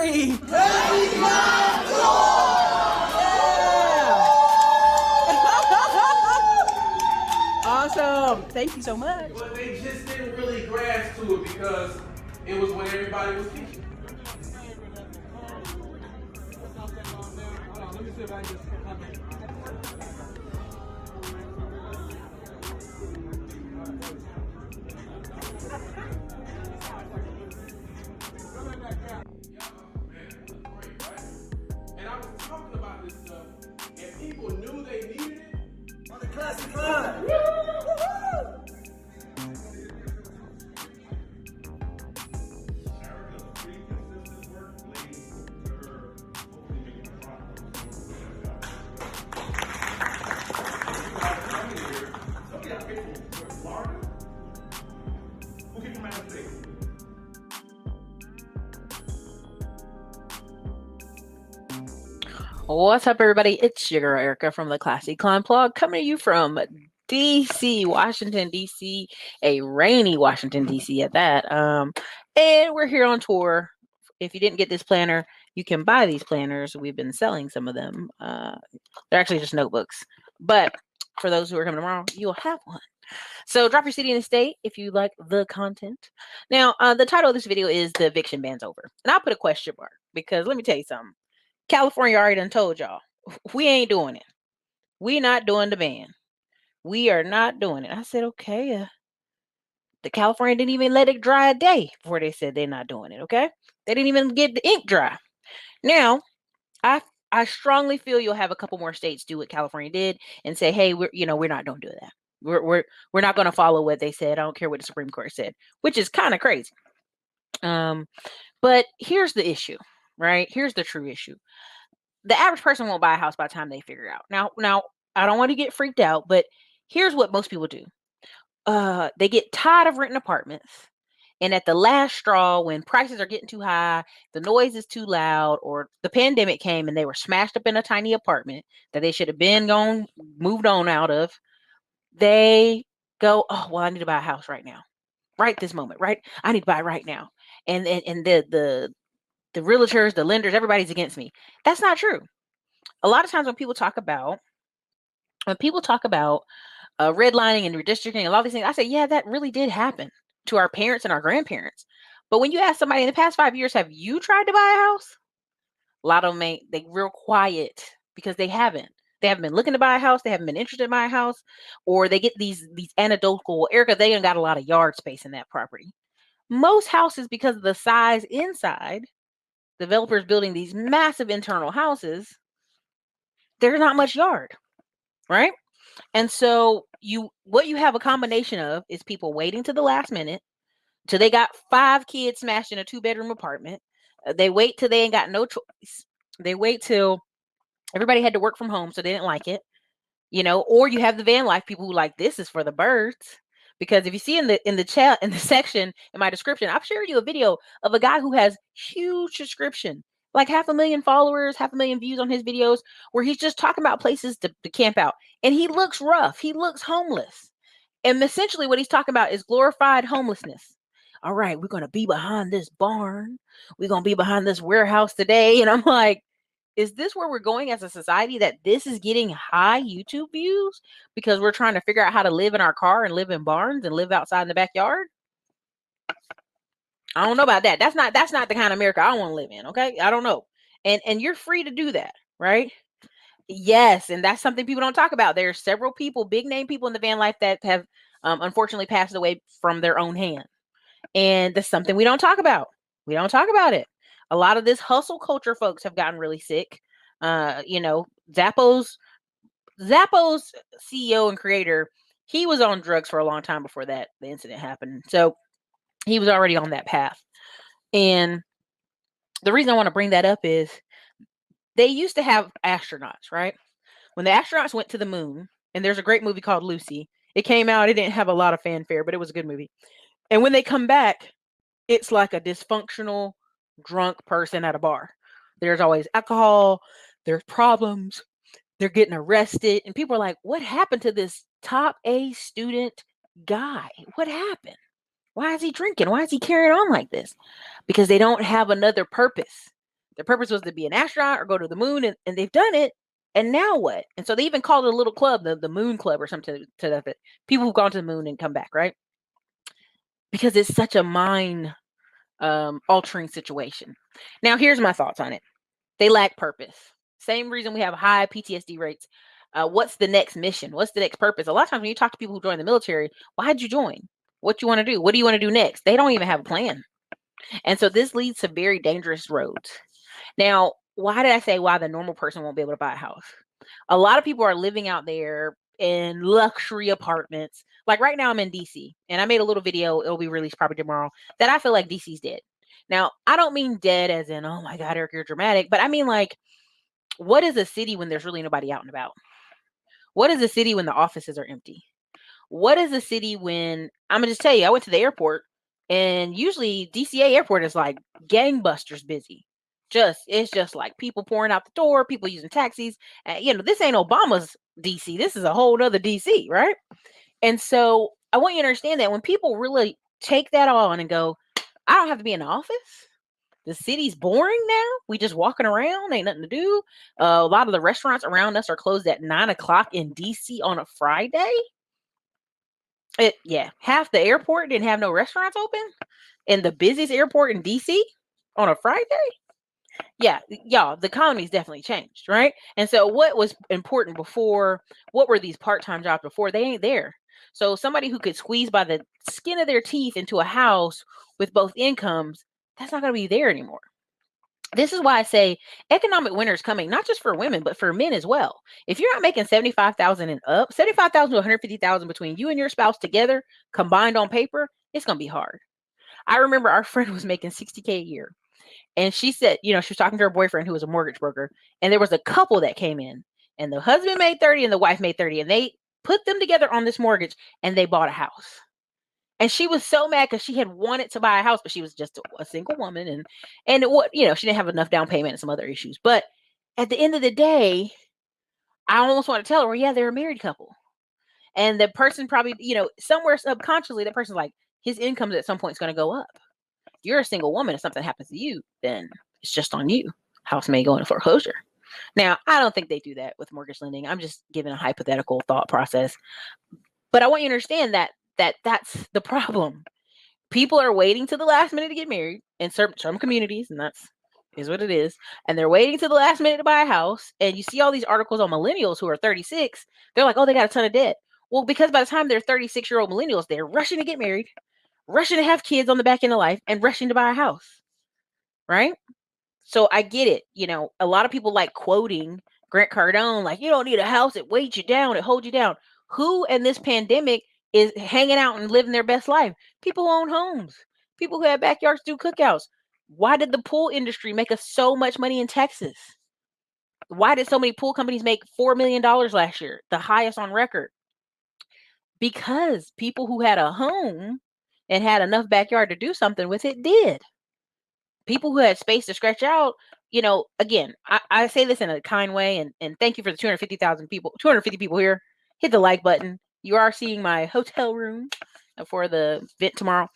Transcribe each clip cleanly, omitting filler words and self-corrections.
free. Awesome. Thank you so much. But they just didn't really grasp to it because it was what everybody was teaching. Let me see if I can just And I was talking about this stuff, and people knew they needed it. On the classic climb. What's up, everybody? It's your girl Erica from the Classy Climb Blog, coming to you from DC, Washington, DC, a rainy Washington, DC at that. And we're here on tour. If you didn't get this planner, you can buy these planners. We've been selling some of them. They're actually just notebooks. But for those who are coming tomorrow, you'll have one. So drop your city and state if you like the content. Now, the title of this video is The Eviction Ban's Over. And I'll put a question mark because let me tell you something. California already done told y'all, we ain't doing it. We not doing the ban. We are not doing it. I said, okay. The California didn't even let it dry a day before they said they're not doing it, okay? They didn't even get the ink dry. Now, I strongly feel you'll have a couple more states do what California did and say, hey, we're not going to do that. We're not going to follow what they said. I don't care what the Supreme Court said, which is kind of crazy. But here's the issue, right? Here's the true issue. The average person won't buy a house by the time they figure out. Now, I don't want to get freaked out, but here's what most people do. They get tired of renting apartments. And at the last straw, when prices are getting too high, the noise is too loud, or the pandemic came and they were smashed up in a tiny apartment that they should have been moved on out of, they go, oh, well, I need to buy a house right now. Right this moment, right? I need to buy it right now. And the realtors, the lenders, everybody's against me. That's not true. A lot of times when people talk about redlining and redistricting, a lot of these things, I say, yeah, that really did happen to our parents and our grandparents. But when you ask somebody in the past 5 years, have you tried to buy a house? A lot of them they real quiet because they haven't. They haven't been looking to buy a house. They haven't been interested in buying a house, or they get these anecdotal. Erica, they ain't got a lot of yard space in that property. Most houses, because of the size inside, developers building these massive internal houses, there's not much yard, right? And so what you have a combination of is people waiting to the last minute till they got 5 kids smashed in a 2-bedroom apartment. They wait till they ain't got no choice. They wait till everybody had to work from home, so they didn't like it, or you have the van life people who like, this is for the birds. Because if you see in the chat, in the section, in my description, I've shared you a video of a guy who has huge subscription, like 500,000 followers, 500,000 views on his videos, where he's just talking about places to camp out. And he looks rough. He looks homeless. And essentially what he's talking about is glorified homelessness. All right, we're going to be behind this barn. We're going to be behind this warehouse today. And I'm like, is this where we're going as a society, that this is getting high YouTube views because we're trying to figure out how to live in our car and live in barns and live outside in the backyard? I don't know about that. That's not the kind of America I want to live in. Okay. I don't know. And you're free to do that. Right. Yes. And that's something people don't talk about. There are several people, big name people in the van life that have unfortunately passed away from their own hand. And that's something we don't talk about. We don't talk about it. A lot of this hustle culture folks have gotten really sick. Zappos CEO and creator, he was on drugs for a long time before the incident happened. So he was already on that path. And the reason I want to bring that up is they used to have astronauts, right? When the astronauts went to the moon, and there's a great movie called Lucy. It came out, it didn't have a lot of fanfare, but it was a good movie. And when they come back, it's like a dysfunctional, drunk person at a bar. There's always alcohol, there's problems, they're getting arrested, and people are like, what happened to this top A student guy? What happened? Why is he drinking? Why is he carrying on like this? Because they don't have another purpose. Their purpose was to be an astronaut or go to the moon, and they've done it. And now what? And so they even called it a little club, the Moon Club or something to that effect. People who've gone to the moon and come back, right? Because it's such a mind altering situation. Now, here's my thoughts on it. They lack purpose. Same reason we have high PTSD rates. What's the next mission? What's the next purpose? A lot of times when you talk to people who join the military, why'd you join? What you want to do? What do you want to do next? They don't even have a plan. And so this leads to very dangerous roads. Now, why did I say why the normal person won't be able to buy a house? A lot of people are living out there in luxury apartments. Like right now, I'm in DC, and I made a little video. It'll be released probably tomorrow. That I feel like DC's dead. Now, I don't mean dead as in, oh my God, Eric, you're dramatic, but I mean like, what is a city when there's really nobody out and about? What is a city when the offices are empty? What is a city when I'm gonna just tell you, I went to the airport and usually DCA airport is like gangbusters busy. It's just like people pouring out the door, people using taxis. This ain't Obama's DC. This is a whole other DC, right? And so I want you to understand that when people really take that on and go, I don't have to be in the office. The city's boring now. We just walking around, ain't nothing to do. A lot of the restaurants around us are closed at 9 o'clock in DC on a Friday. Half the airport didn't have no restaurants open, and the busiest airport in DC on a Friday. Yeah, y'all, the economy's definitely changed, right? And so what was important before, what were these part-time jobs before? They ain't there. So somebody who could squeeze by the skin of their teeth into a house with both incomes, that's not going to be there anymore. This is why I say economic winter is coming, not just for women, but for men as well. If you're not making 75,000 and up, 75,000 to 150,000 between you and your spouse together, combined on paper, it's going to be hard. I remember our friend was making 60K a year. And she said, she was talking to her boyfriend who was a mortgage broker, and there was a couple that came in, and the husband made 30 and the wife made 30, and they put them together on this mortgage and they bought a house. And she was so mad because she had wanted to buy a house, but she was just a single woman, and she didn't have enough down payment and some other issues. But at the end of the day, I almost want to tell her, well, yeah, they're a married couple. And the person probably, somewhere subconsciously, that person's like, his income at some point is going to go up. You're a single woman. If something happens to you, then it's just on you. House may go into foreclosure. Now, I don't think they do that with mortgage lending. I'm just giving a hypothetical thought process. But I want you to understand that's the problem. People are waiting to the last minute to get married in some communities, and that's is what it is. And they're waiting to the last minute to buy a house. And you see all these articles on millennials who are 36. They're like, oh, they got a ton of debt. Well, because by the time they're 36-year-old millennials, they're rushing to get married, rushing to have kids on the back end of life, and rushing to buy a house, right? So I get it. A lot of people like quoting Grant Cardone, like, you don't need a house. It weighs you down. It holds you down. Who in this pandemic is hanging out and living their best life? People who own homes, people who have backyards, do cookouts. Why did the pool industry make us so much money in Texas? Why did so many pool companies make $4 million last year, the highest on record? Because people who had a home and had enough backyard to do something with it did. People who had space to stretch out, again, I say this in a kind way, and thank you for the 250,000 people, 250 people here. Hit the like button. You are seeing my hotel room for the event tomorrow.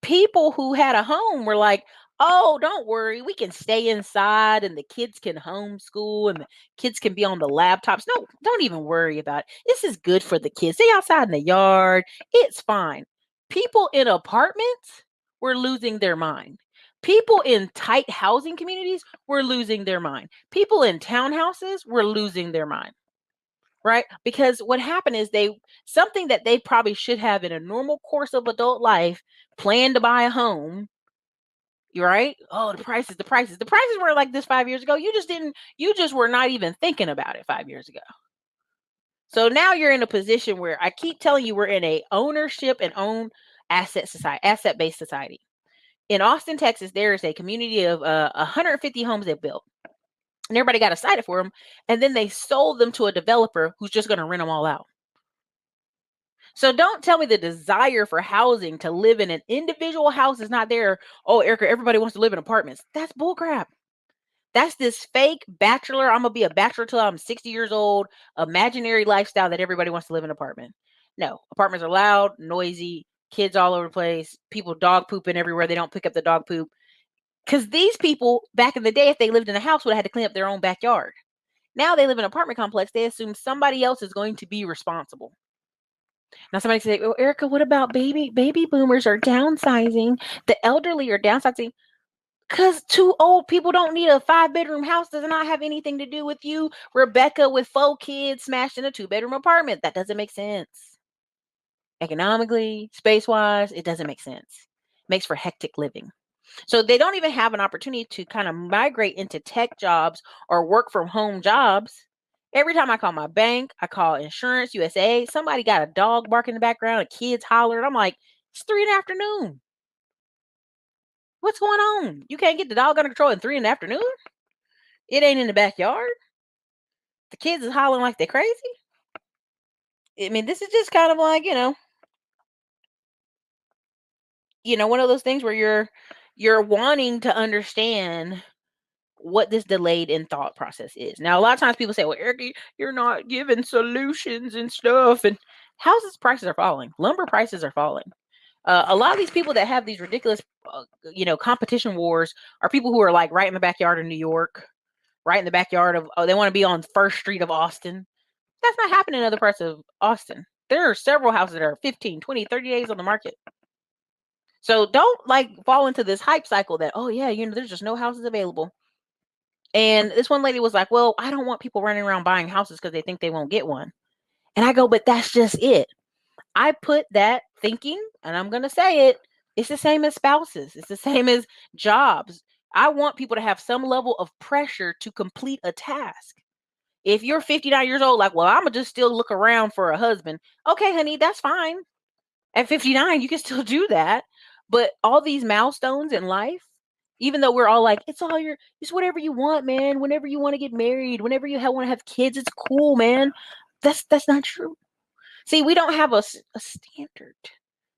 People who had a home were like, oh, don't worry, we can stay inside and the kids can homeschool and the kids can be on the laptops. No, don't even worry about it. This is good for the kids. Stay outside in the yard. It's fine. People in apartments were losing their mind. People in tight housing communities were losing their mind. People in townhouses were losing their mind. Right? Because what happened is something that they probably should have in a normal course of adult life, planned to buy a home. You're right. Oh, the prices. The prices were like this 5 years ago. You just were not even thinking about it 5 years ago. So now you're in a position where I keep telling you we're in a ownership and own asset-based society. In Austin, Texas, there is a community of 150 homes they built. And everybody got excited for them. And then they sold them to a developer who's just going to rent them all out. So don't tell me the desire for housing to live in an individual house is not there. Oh, Erica, everybody wants to live in apartments. That's bullcrap. That's this fake bachelor. I'm going to be a bachelor till I'm 60 years old, imaginary lifestyle that everybody wants to live in an apartment. No, apartments are loud, noisy, kids all over the place, people dog pooping everywhere. They don't pick up the dog poop. Because these people back in the day, if they lived in a house, would have had to clean up their own backyard. Now they live in an apartment complex. They assume somebody else is going to be responsible. Now somebody say, "Well, Erica, what about baby boomers are downsizing? The elderly are downsizing." Because two old people don't need a 5-bedroom house does not have anything to do with you, Rebecca, with 4 kids smashed in a 2-bedroom apartment. That doesn't make sense. Economically, space-wise, it doesn't make sense. It makes for hectic living. So they don't even have an opportunity to kind of migrate into tech jobs or work from home jobs. Every time I call my bank, I call Insurance USA, somebody got a dog barking in the background, a kid's hollering. I'm like, it's 3 in the afternoon. What's going on? You can't get the dog under control at 3 in the afternoon? It ain't in the backyard. The kids is hollering like they're crazy. I mean, this is just kind of like, one of those things where you're wanting to understand what this delayed in thought process is. Now, a lot of times people say, well, Erica, you're not giving solutions and stuff. And houses prices are falling. Lumber prices are falling. A lot of these people that have these ridiculous, competition wars are people who are like right in the backyard of New York, right in the backyard of, they want to be on First Street of Austin. That's not happening in other parts of Austin. There are several houses that are 15, 20, 30 days on the market. So don't fall into this hype cycle that, oh yeah, there's just no houses available. And this one lady was like, well, I don't want people running around buying houses because they think they won't get one. And I go, but that's just it. I put that thinking, and I'm going to say it, it's the same as spouses. It's the same as jobs. I want people to have some level of pressure to complete a task. If you're 59 years old, like, well, I'm going to just still look around for a husband. Okay, honey, that's fine. At 59, you can still do that. But all these milestones in life, even though we're all like, it's whatever you want, man. Whenever you want to get married, whenever you want to have kids, it's cool, man. That's not true. See, we don't have a standard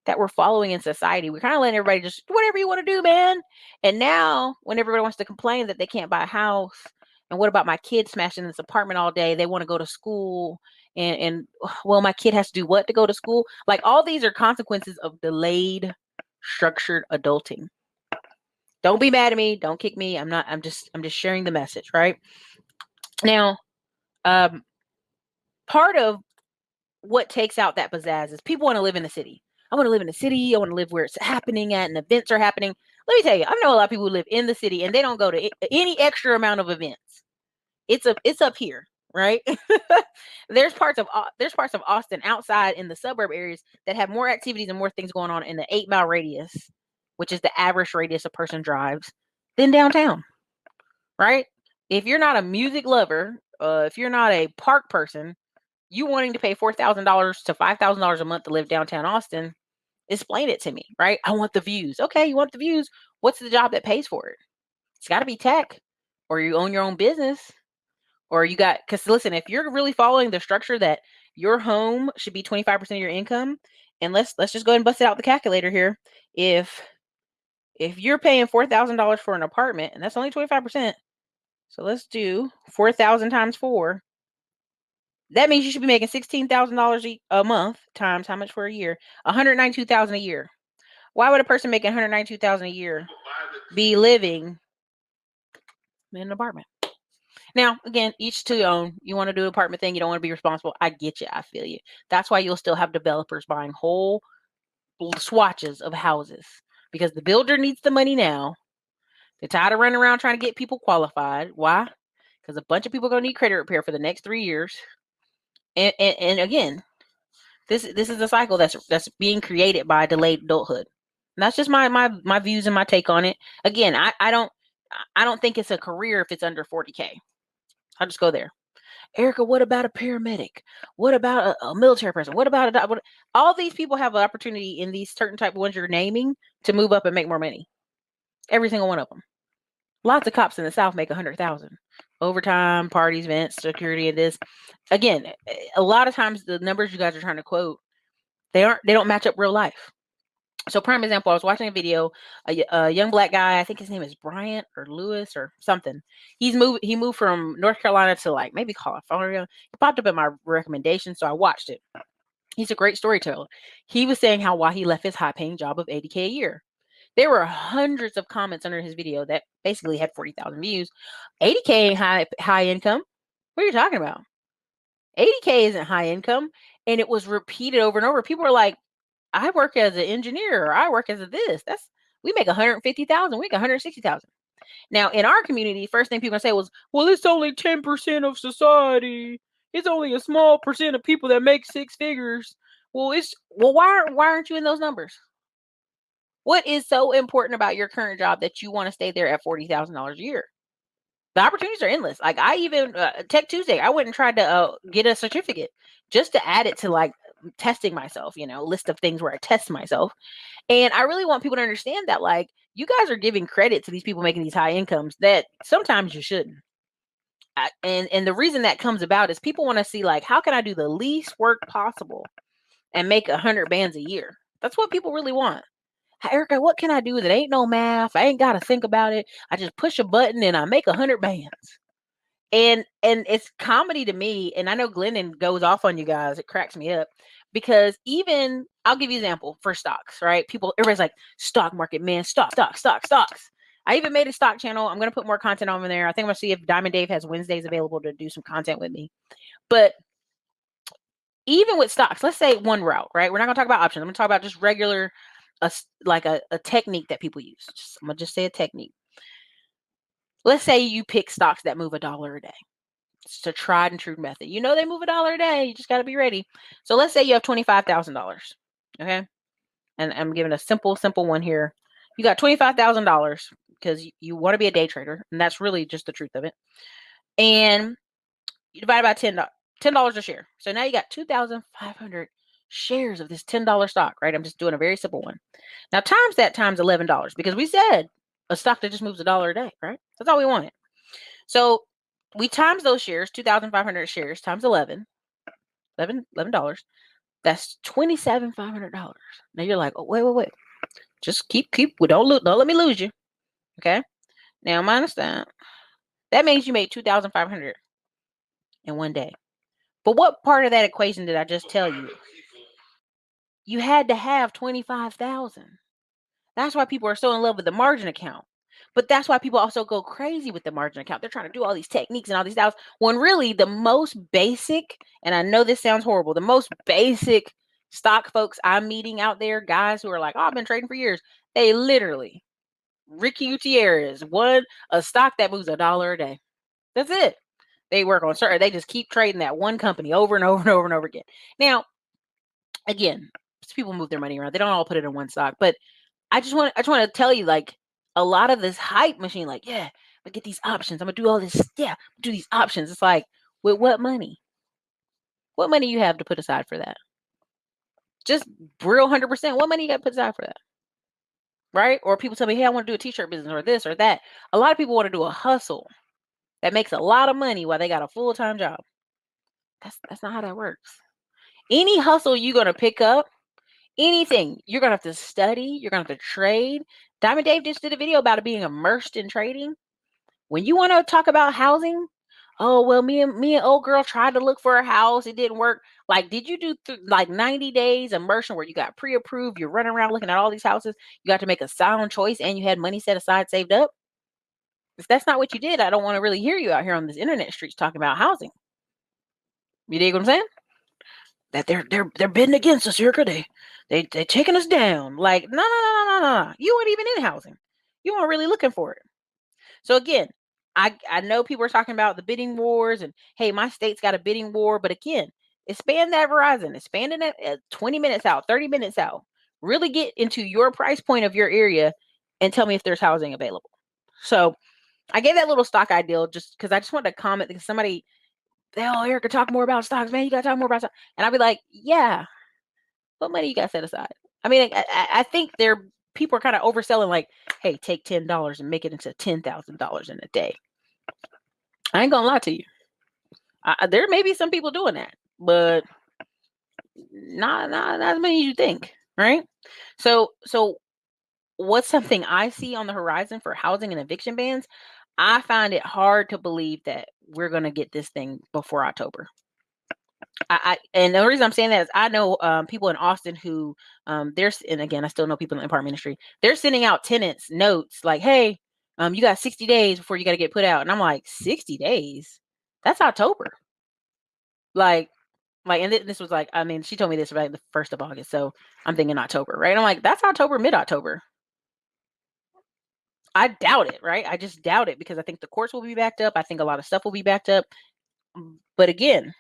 that we're following in society. We're kind of letting everybody just whatever you want to do, man. And now, when everybody wants to complain that they can't buy a house, and what about my kid smashing this apartment all day? They want to go to school, and well, my kid has to do what to go to school? Like all these are consequences of delayed, structured adulting. Don't be mad at me. Don't kick me. I'm not. I'm just sharing the message, right? Now, part of what takes out that pizzazz is people want to live in the city. I want to live in the city. I want to live where it's happening at and events are happening. Let me tell you, I know a lot of people who live in the city and they don't go to any extra amount of events. It's up here, right? There's parts of Austin outside in the suburb areas that have more activities and more things going on in the 8-mile radius, which is the average radius a person drives, than downtown, right? If you're not a music lover, if you're not a park person, you wanting to pay $4,000 to $5,000 a month to live downtown Austin, explain it to me, right? I want the views. Okay, you want the views. What's the job that pays for it? It's got to be tech, or you own your own business, or because listen, if you're really following the structure that your home should be 25% of your income, and let's just go ahead and bust it out the calculator here. If you're paying $4,000 for an apartment, and that's only 25%, so let's do 4,000 times 4. That means you should be making $16,000 a month times how much for a year? $192,000 a year. Why would a person making $192,000 a year be living in an apartment? Now, again, each to your own. You want to do an apartment thing, you don't want to be responsible. I get you. I feel you. That's why you'll still have developers buying whole swatches of houses because the builder needs the money now. They're tired of running around trying to get people qualified. Why? Because a bunch of people are going to need credit repair for the next 3 years. And again, this is a cycle that's being created by delayed adulthood. And that's just my views and my take on it. Again, I don't think it's a career if it's under 40K. I'll just go there. Erica, what about a paramedic? What about a military person? What about all these people have an opportunity in these certain type of ones you're naming to move up and make more money. Every single one of them. Lots of cops in the South make 100,000. Overtime, parties, events, security, and this. Again, a lot of times the numbers you guys are trying to quote, they don't match up real life. So prime example, I was watching a video, a young black guy, I think his name is Bryant or Lewis or something. He moved from North Carolina to maybe California. He popped up in my recommendation, so I watched it. He's a great storyteller. He was saying why he left his high paying job of $80K a year. There were hundreds of comments under his video that basically had 40,000 views. 80K ain't high income. What are you talking about? 80K isn't high income. And it was repeated over and over. People were like, I work as an engineer, or I work as a this. We make 150,000, we make 160,000. Now, in our community, first thing people gonna say was, well, it's only 10% of society. It's only a small percent of people that make six figures. Well, why aren't you in those numbers? What is so important about your current job that you want to stay there at $40,000 a year? The opportunities are endless. Like, I even Tech Tuesday, I went and tried to get a certificate just to add it to like testing myself, list of things where I test myself. And I really want people to understand that, like, you guys are giving credit to these people making these high incomes that sometimes you shouldn't. And the reason that comes about is people want to see, like, how can I do the least work possible and make 100 bands a year? That's what people really want. Erica, what can I do that ain't no math? I ain't got to think about it. I just push a button and I make 100 bands. And it's comedy to me. And I know Glennon goes off on you guys. It cracks me up because even I'll give you an example for stocks, right? Everybody's like, stock market, man, stocks. I even made a stock channel. I'm going to put more content on there. I think I'm going to see if Diamond Dave has Wednesdays available to do some content with me. But even with stocks, let's say one route, right? We're not going to talk about options. I'm going to talk about just regular, a technique that people use. I'm going to just say a technique. Let's say you pick stocks that move $1 a day. It's a tried and true method. They move $1 a day. You just got to be ready. So let's say you have $25,000. Okay. And I'm giving a simple one here. You got $25,000 because you want to be a day trader. And that's really just the truth of it. And you divide by $10 a share. So now you got 2,500 shares of this $10 stock, right? I'm just doing a very simple one. Now times that times $11 because we said a stock that just moves $1 a day, right? That's all we wanted. So we times those shares, 2,500 shares times $11. That's $27,500. Now you're like, oh, wait. Just keep. Don't let me lose you. Okay. Now minus that. That means you made 2,500 in one day. But what part of that equation did I just tell you? You had to have 25,000. That's why people are so in love with the margin account. But that's why people also go crazy with the margin account. They're trying to do all these techniques and all these styles. When really the most basic, and I know this sounds horrible, the most basic stock folks I'm meeting out there, guys who are like, oh, I've been trading for years. They literally, Ricky Gutierrez, won a stock that moves $1 a day. That's it. They work on certain, they just keep trading that one company over and over and over and over again. Now, again, people move their money around. They don't all put it in one stock. But I just want to tell you, like, a lot of this hype machine, like, yeah, I get these options. I'm gonna do all this. Yeah, do these options. It's like, with what money? What money you have to put aside for that? Just real 100%. What money you got to put aside for that? Right? Or people tell me, hey, I want to do a t-shirt business or this or that. A lot of people want to do a hustle that makes a lot of money while they got a full-time job. That's not how that works. Any hustle you're gonna pick up, anything, you're gonna have to study, you're gonna have to trade. Diamond Dave just did a video about it being immersed in trading. When you want to talk about housing, oh well, me and old girl tried to look for a house, it didn't work. Like, did you do like 90 days immersion where you got pre-approved, you're running around looking at all these houses, you got to make a sound choice, and you had money set aside, saved up? If that's not what you did, I don't want to really hear you out here on this internet streets talking about housing. You dig what I'm saying? That they're bidding against us, Erica. They taking us down. Like, no. You weren't even in housing. You weren't really looking for it. So again, I know people are talking about the bidding wars and, hey, my state's got a bidding war. But again, expand that horizon. Expand it at 20 minutes out, 30 minutes out. Really get into your price point of your area and tell me if there's housing available. So I gave that little stock ideal just because I just wanted to comment because somebody, oh, Erica, talk more about stocks, man. You got to talk more about stocks. And I'd be like, yeah, what money you got set aside? I mean, I think people are kind of overselling, like, hey, take $10 and make it into $10,000 in a day. I ain't gonna lie to you. There may be some people doing that, but not as many as you think, right? So what's something I see on the horizon for housing and eviction bans? I find it hard to believe that we're gonna get this thing before October. And the reason I'm saying that is I know people in Austin who there's, and again, I still know people in the apartment industry. They're sending out tenants notes like, "Hey, you got 60 days before you got to get put out." And I'm like, 60 days? That's October. Like, and this was like, I mean, she told me this about the 1st of August, so I'm thinking October, right? I'm like, that's October, mid-October. I doubt it, right? I just doubt it because I think the courts will be backed up. I think a lot of stuff will be backed up. But again,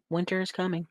winter is coming.